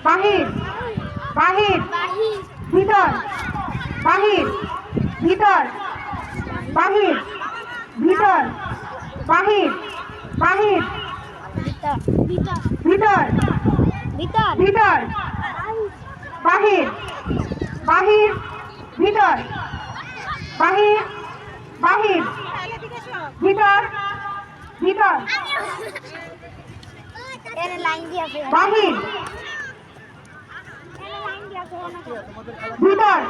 বাহির বাহির ভিতর বাহির ভিতর বাহির ভিতর বাহির বাহির ভিতর ভিতর বাহির বাহির ভিতর বাহির বাহির ভিতর ভিতর বাহির ভিতর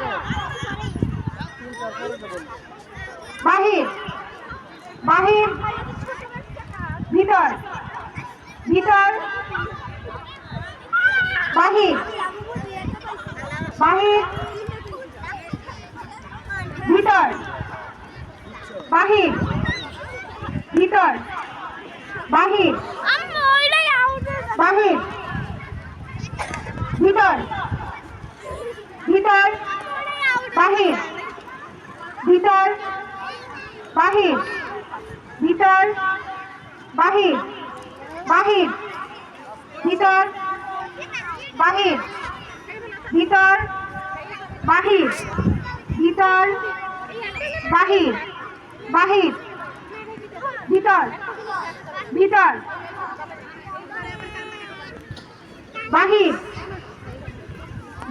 বাহির বাহির ভিতর ভিতর বাহির বাহির ভিতর বাহির ভিতর বাহির বাহির ভিতর ভিতর বাহির ভিতর বাহির ভিতর বাহির বাহির ভিতর বাহির ভিতর বাহির ভিতর বাহির বাহির ভিতর ভিতর বাহির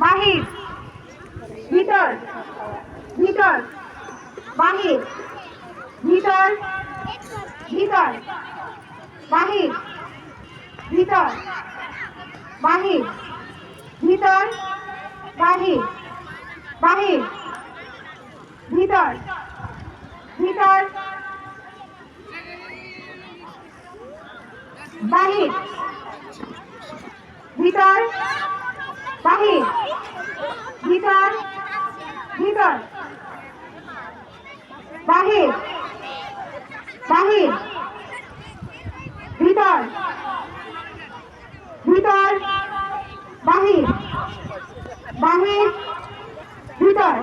বাহির ভিতর ভিতর বাহির ভিতর ভিতর বাহির ভিতর বাহির ভিতর বাহির বাহির ভিতর ভিতর বাহির ভিতর বাহির ভিতর ভিতর বাহির বাহির ভিতর ভিতর বাহির বাহির ভিতর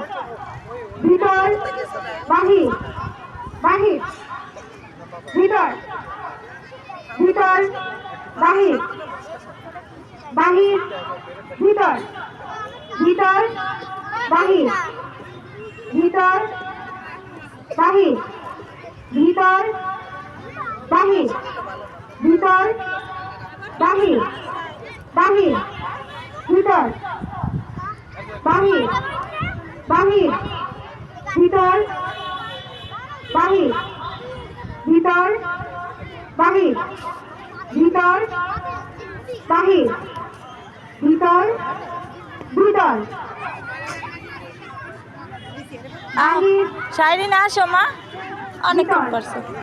ভিতর বাহির বাহির ভিতর ভিতর বাহির বাহির ভিতর ভিতর বাহির ভিতর বাহির ভিতর বাহির ভিতর বাহির বাহির ভিতর বাহির বাহির ভিতর বাহির ভিতর বাহির ভিতর বাহির ভিতর ভিতর শায়রিন আসো মা, অনেকক্ষণ করছে।